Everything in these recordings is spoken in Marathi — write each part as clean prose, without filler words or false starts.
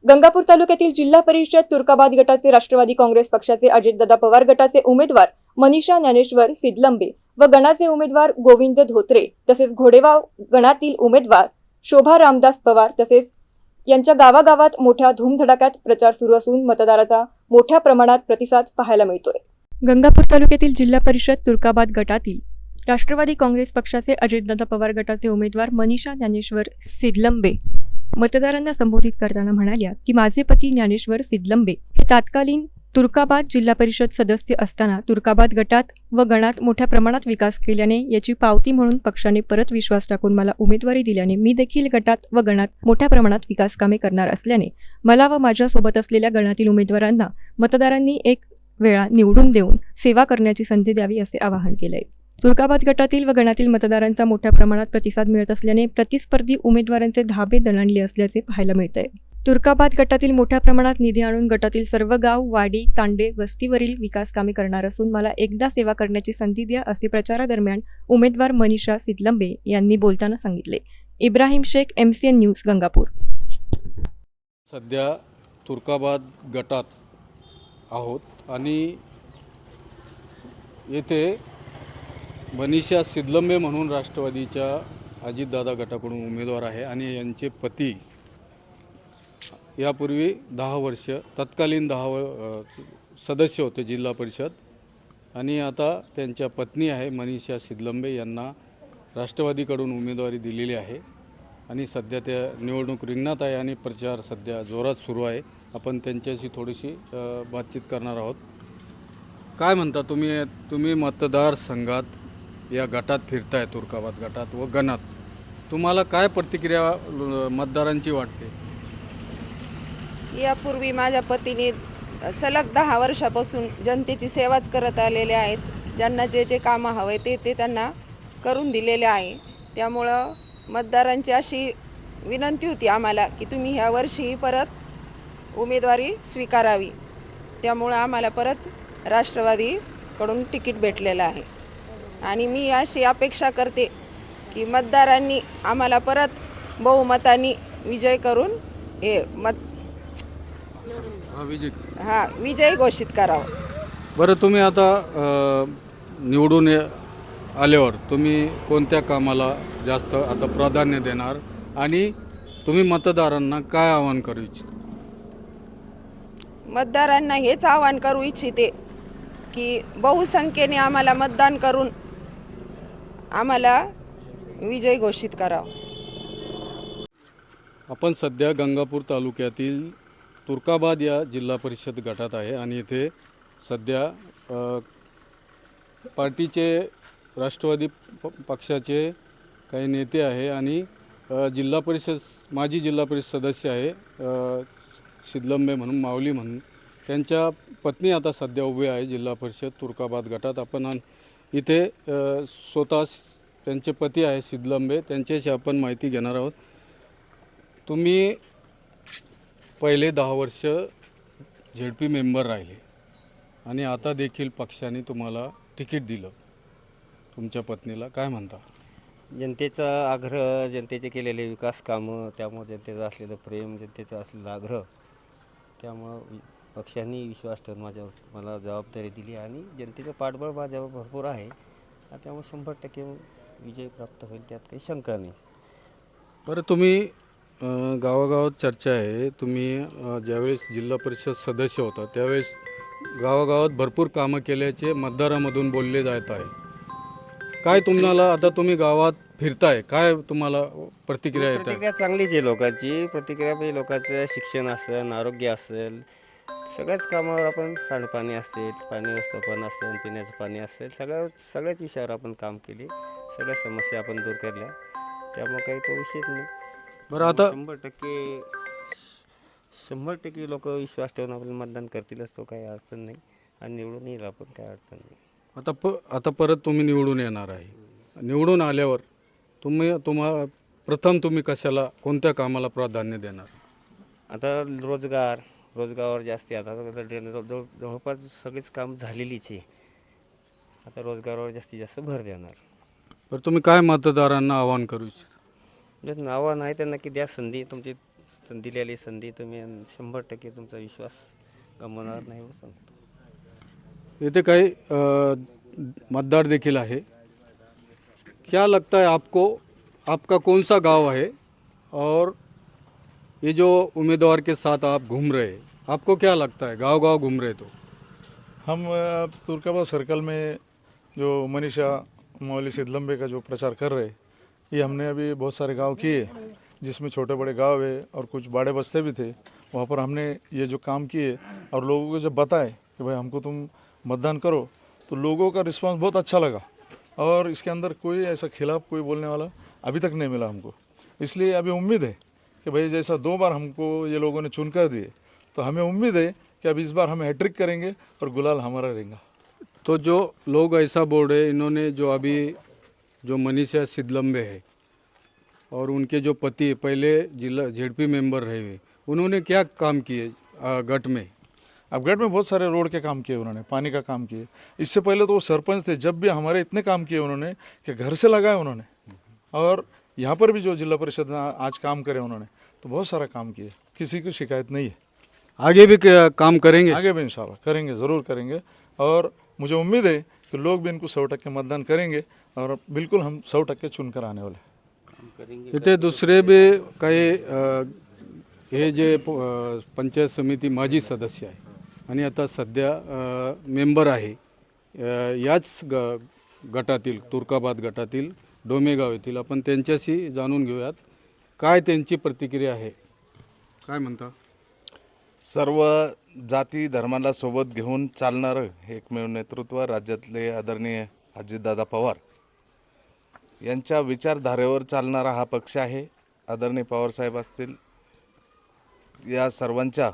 गंगापूर तालुक्यातील जिल्हा परिषद तुर्काबाद गटाचे राष्ट्रवादी काँग्रेस पक्षाचे अजितदादा पवार गटाचे उमेदवार मनीषा ज्ञानेश्वर सिद्धलंबे व गणाचे उमेदवार गोविंद धोत्रे तसेच घोडेवाव गणातील उमेदवार शोभा रामदास पवार तसेच यांच्या गावागावात मोठ्या धूमधडाक्यात प्रचार सुरू असून मतदाराचा मोठ्या प्रमाणात प्रतिसाद पाहायला मिळतोय। गंगापूर तालुक्यातील जिल्हा परिषद तुर्काबाद गटातील राष्ट्रवादी काँग्रेस पक्षाचे अजितदादा पवार गटाचे उमेदवार मनीषा ज्ञानेश्वर सिद्धलंबे मतदारांना संबोधित करताना म्हणाल्या की माझे पती ज्ञानेश्वर सिद्धलंबे हे तात्कालीन तुर्काबाद जिल्हा परिषद सदस्य असताना तुर्काबाद गटात व गणात मोठ्या प्रमाणात विकास केल्याने याची पावती म्हणून पक्षाने परत विश्वास टाकून मला उमेदवारी दिल्याने मी देखील गटात व गणात मोठ्या प्रमाणात विकास कामे करणार असल्याने मला व माझ्या सोबत असलेल्या गणातील उमेदवारांना मतदारांनी एक वेळा निवडून देऊन सेवा करण्याची संधी द्यावी असे आवाहन केले। तुर्काबाद गटातील व गणातील मतदारांचा मोठ्या प्रमाणात प्रतिसाद मिळत असल्याने प्रतिस्पर्धी उमेदवारांचे धाबे दणाणले असल्याचे पाहायला मिळतंय। तुर्काबाद गटातील मोठ्या प्रमाणात निधी आणून गटातील सर्व गाव, वाडी, तांडे, वस्तीवरील विकास कामे करणार असून मला एकदा सेवा करण्याची संधी द्या असे प्रचारादरम्यान उमेदवार मनीषा सिद्धलंबे यांनी बोलताना सांगितले। Ibrahim Shaikh, MCN news, Gangapur. सध्या तुर्काबाद गटात आहोत आणि येथे मनीषा सिद्धलंबे म्हणून राष्ट्रवादीच्या अजितदादा गटाकडून उमेदवार आहे आणि यांचे पती यापूर्वी 10 वर्ष तत्कालीन 10 सदस्य होते जिल्हा परिषद आणि आता त्यांच्या पत्नी आहे मनीषा सिद्धलंबे यांना राष्ट्रवादीकडून उमेदवारी दिलेली आहे आणि सध्या त्या निवडणूक रिंगणात आहे आणि प्रचार सध्या जोरात सुरू आहे। आपण त्यांच्याशी थोडीशी बातचीत करणार आहोत। काय म्हणता तुम्ही मतदारसंघात या गटात फिरताय, तुर्काबाद गटात व गणात, तुम्हाला काय प्रतिक्रिया मतदारांची वाटते? यापूर्वी माझ्या पतीने सलग 10 वर्षापासून जनतेची सेवाच करत आलेले आहेत। ज्यांना जे जे कामं हवे ते त्यांना करून दिलेले आहे। त्यामुळं मतदारांची अशी विनंती होती आम्हाला की तुम्ही ह्या वर्षी परत उमेदवारी स्वीकारावी। त्यामुळं आम्हाला परत राष्ट्रवादीकडून तिकीट भेटलेलं आहे आणि मी अशी अपेक्षा करते की मतदारांनी आम्हाला परत बहुमताने विजय करून विजय घोषित करावा। बरं, तुम्ही आता निवडून आल्यावर तुम्ही कोणत्या कामाला जास्त आता प्राधान्य देणार आणि तुम्ही मतदारांना काय आवाहन करू इच्छिता? मतदारांना हेच आवाहन करू इच्छिते की बहुसंख्येने आम्हाला मतदान करून आम्हाला विजय घोषित करावा। आपण सध्या गंगापूर तालुक्यातील तुर्काबाद या जिल्हा परिषद गटात आहे आणि इथे सध्या पार्टीचे राष्ट्रवादी पक्षाचे काही नेते आहे आणि माजी जिल्हा परिषद सदस्य आहे सिद्धलंबे म्हणून, माऊली म्हणून, त्यांच्या पत्नी आता सध्या उभे आहे जिल्हा परिषद तुर्काबाद गटात। आपण इथे स्वतः त्यांचे पती आहे सिद्धलंबे, त्यांच्याशी आपण माहिती घेणार आहोत। तुम्ही पहिले 10 वर्ष ZP मेंबर राहिले आणि आता देखील पक्षाने तुम्हाला तिकीट दिलं तुमच्या पत्नीला, काय म्हणता? जनतेचा आग्रह, जनतेचे केलेले विकास कामं, त्यामुळे जनतेचं असलेलं प्रेम, जनतेचा असलेला आग्रह, त्यामुळं पक्षांनी विश्वास ठेवून मला जबाबदारी दिली आणि जनतेचं पाठबळ माझ्यावर भरपूर आहे। त्यामुळे 100% विजय प्राप्त होईल, त्यात काही शंका नाही। बरं, तुम्ही गावागावात चर्चा आहे, तुम्ही ज्यावेळेस जिल्हा परिषद सदस्य होता त्यावेळेस गावागावात भरपूर कामं केल्याचे मतदारामधून बोलले जात आहे। काय तुम्हाला, आता तुम्ही गावात फिरताय, काय तुम्हाला प्रतिक्रिया येत आहे? प्रतिक्रिया चांगलीच आहे लोकांची। प्रतिक्रिया म्हणजे लोकांचं शिक्षण असेल, आरोग्य असेल, सगळ्याच कामावर आपण सांडपाणी असेल, पाणी व्यवस्थापन असेल, पिण्याचं पाणी असेल, सगळ्याच विषयावर आपण काम केले, सगळ्या समस्या आपण दूर केल्या। त्यामुळे काही तो विषयच नाही। बरं, आता 100% लोक विश्वास ठेवून आपलं मतदान करतीलच, तो काही अडचण नाही आणि निवडून येईल आपण, काही अडचण नाही। आता परत तुम्ही निवडून येणार आहे। निवडून आल्यावर तुम्ही कशाला, कोणत्या कामाला प्राधान्य देणार? आता रोजगारावर जास्ती, आता जवळपास सगळीच काम झालेलीच आहे, आता रोजगारावर जास्तीत जास्त भर देणार। बरं, तुम्ही काय मतदारांना आवाहन करू इच्छिता? आव्हान आहे त्यांना की द्या संधी, तुमची दिलेली संधी तुम्ही 100% तुमचा विश्वास गमावणार नाही असं सांगतो. इथे काही मतदार देखील आहे. क्या लगता है आपको, आपका कौन सा गांव है और ये जो उम्मीदवार के साथ आप घूम रहे हैं, आपको क्या लगता है, गांव गांव घूम रहे तो? हम तुर्काबाद सर्कल में जो मनीषा मौली सिद्धलंबे का जो प्रचार कर रहे हैं, ये हमने अभी बहुत सारे गांव किए, जिसमें छोटे बड़े गांव है और कुछ बड़े बस्ते भी थे। वहाँ पर हमने ये जो काम किए और लोगों को जब बताए कि भाई हमको तुम मतदान करो, तो लोगों का रिस्पांस बहुत अच्छा लगा और इसके अंदर कोई ऐसा खिलाफ कोई बोलने वाला अभी तक नहीं मिला हमको। इसलिए अभी उम्मीद है कि भाई जैसा 2 बार हमको ये लोगों ने चुन कर दिए, तो हमें उम्मीद है कि अब इस बार हम हैट्रिक करेंगे और गुलाल हमारा रहेगा। तो जो लोग ऐसा बोल रहे, इन्होंने जो अभी जो मनीषा सिद्धलंबे है और उनके जो पति पहले जिला जेडपी मेंबर रहे हुए, उन्होंने क्या काम किए गट में? अब गढ़ में बहुत सारे रोड के काम किए उन्होंने, पानी का काम किए। इससे पहले तो वो सरपंच थे, जब भी हमारे इतने काम किए उन्होंने कि घर से लगाए उन्होंने। और यहाँ पर भी जो जिला परिषद में आज काम करे उन्होंने, तो बहुत सारा काम किए, किसी की शिकायत नहीं है। आगे भी काम करेंगे? आगे भी इंशाल्लाह करेंगे, ज़रूर करेंगे। और मुझे उम्मीद है कि लोग भी इनको 100% मतदान करेंगे और बिल्कुल हम 100% चुनकर आने वाले। इथे दुसरे बी काही हे जे पंचायत समिती माजी सदस्य आहे आणि आता सध्या मेंबर आहे याच गटातील, तुर्काबाद गटातील डोमेगाव येथील, आपण त्यांच्याशी जाणून घेऊयात काय त्यांची प्रतिक्रिया आहे. काय म्हणता? सर्व जाती धर्माला सोबत घेऊन चालणारं एकमेव नेतृत्व राज्यातले आदरणीय अजितदादा पवार यांच्या विचारधारेवर चालणारा हा पक्ष आहे. आदरणीय पवारसाहेब असतील, या सर्वांच्या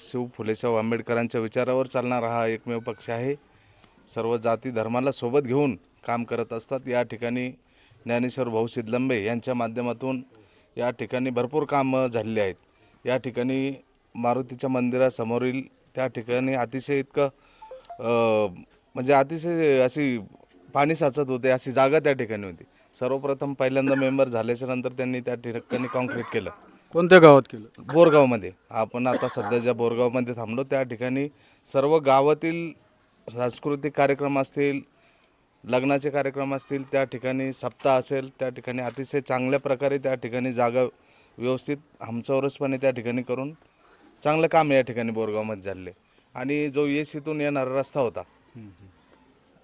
शिव फुलेशाहू आंबेडकरांच्या विचारावर चालणारा हा एकमेव पक्ष आहे. सर्व जाती धर्माला सोबत घेऊन काम करत असतात. या ठिकाणी ज्ञानेश्वर भाऊ सिद्धलंबे यांच्या माध्यमातून या ठिकाणी भरपूर कामं झालेली आहेत. या ठिकाणी मारुतीच्या मंदिरासमोरील त्या ठिकाणी अतिशय इतकं म्हणजे अतिशय अशी पाणी साचत होते अशी जागा त्या ठिकाणी होती. सर्वप्रथम पहिल्यांदा मेंबर झाल्याच्या नंतर त्यांनी त्या ठिकाणी कॉन्क्रीट केलं. कोणत्या गावात केलं? बोरगावमध्ये. आपण आता सध्या ज्या बोरगावमध्ये थांबलो, त्या ठिकाणी सर्व गावातील सांस्कृतिक कार्यक्रम असतील, लग्नाचे कार्यक्रम असतील, त्या ठिकाणी सप्ताह असेल, त्या ठिकाणी अतिशय चांगल्या प्रकारे त्या ठिकाणी जागा व्यवस्थित हमचौरसपणे त्या ठिकाणी करून चांगलं काम या ठिकाणी बोरगावमध्ये झाले. आणि जो येसीतून येणारा रस्ता होता,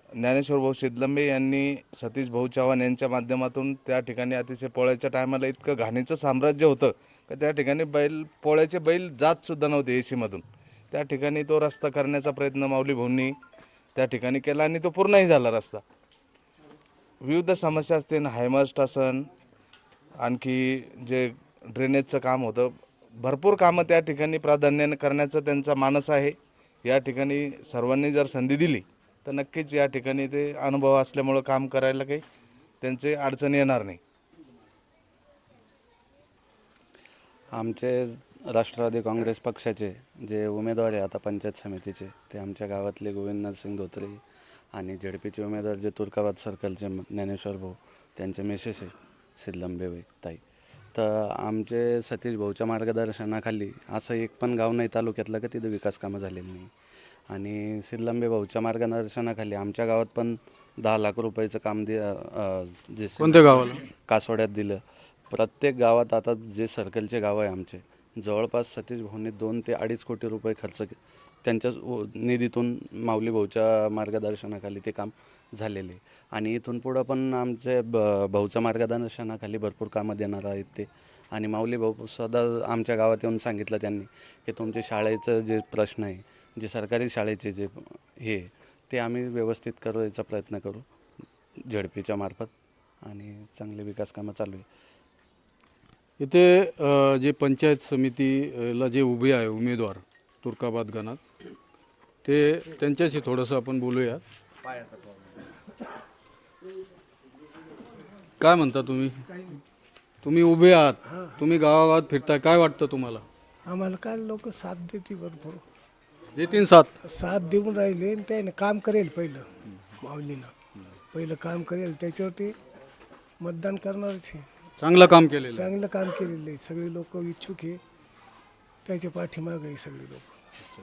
ज्ञानेश्वर भाऊ सिद्धलंबे यांनी सतीश भाऊ चव्हाण यांच्या माध्यमातून त्या ठिकाणी अतिशय पोळ्याच्या टायमाला इतकं घाणीचं साम्राज्य होतं की त्या ठिकाणी पोळ्याचे बैल जातसुद्धा नव्हते एसीमधून. त्या ठिकाणी तो रस्ता करण्याचा प्रयत्न माऊली भाऊंनी त्या ठिकाणी केला आणि तो पूर्णही झाला रस्ता. विविध समस्या असतील, हायमास्ट असन, आणखी जे ड्रेनेजचं काम होतं, भरपूर कामं त्या ठिकाणी प्राधान्याने करण्याचा त्यांचा मानस आहे. या ठिकाणी सर्वांनी जर संधी दिली तर नक्कीच या ठिकाणी ते अनुभव असल्यामुळं काम करायला काही त्यांचे अडचण येणार नाही. आमचे राष्ट्रवादी काँग्रेस पक्षाचे जे उमेदवार आहे आता पंचायत समितीचे, ते आमच्या गावातले गोविंद नरसिंग धोत्रे आणि जेडपीचे उमेदवार जे तुर्काबाद सर्कलचे ज्ञानेश्वर भाऊ, त्यांचे मिसेस आहे सिद्धलंबे ताई. तर आमचे सतीश भाऊच्या मार्गदर्शनाखाली असं एक पण गाव नाही तालुक्यातलं का तिथं विकास कामं झालेली नाही. आणि सिद्धलंबे भाऊच्या मार्गदर्शनाखाली आमच्या गावात पण 10 लाख रुपयाचं काम जे कोणत्या गावाला? कासोड्यात दिलं. प्रत्येक गावात आता जे सर्कलचे गाव आहे आमचे, जवळपास सतीश भाऊंनी 2 ते 2.5 कोटी रुपये खर्च त्यांच्या निधीतून माऊली भाऊच्या मार्गदर्शनाखाली ते काम झालेले. आणि इथून पुढं पण आमचे भाऊच्या मार्गदर्शनाखाली भरपूर कामं देणार आहेत ते. आणि माऊली भाऊ सुद्धा आमच्या गावात येऊन सांगितलं त्यांनी की तुमचे शाळेचं जे प्रश्न आहे, जे सरकारी शाळेचे जे हे ते आम्ही व्यवस्थित करायचा प्रयत्न करू झडपीच्या मार्फत, आणि चांगले विकास कामं चालू आहे. इथे जे पंचायत समितीला जे उभे आहे उमेदवार तुर्काबाद गणात, ते त्यांच्याशी थोडंसं आपण बोलूया. काय म्हणता तुम्ही? तुम्ही उभे आहात, तुम्ही गावागावात फिरताय, काय वाटतं तुम्हाला? आम्हाला काय लोक साथ देते, भरपूर देतीन साथ? साथ देऊन राहिले. त्याने काम करेल, पहिलं माऊलीनं पहिलं काम करेल, त्याच्यावरती मतदान करणारच. चांगलं काम केलेलं आहे. चांगलं काम केलेलं आहे. सगळे लोक इच्छुक आहे, त्याच्या पाठीमागे आहे सगळे लोक.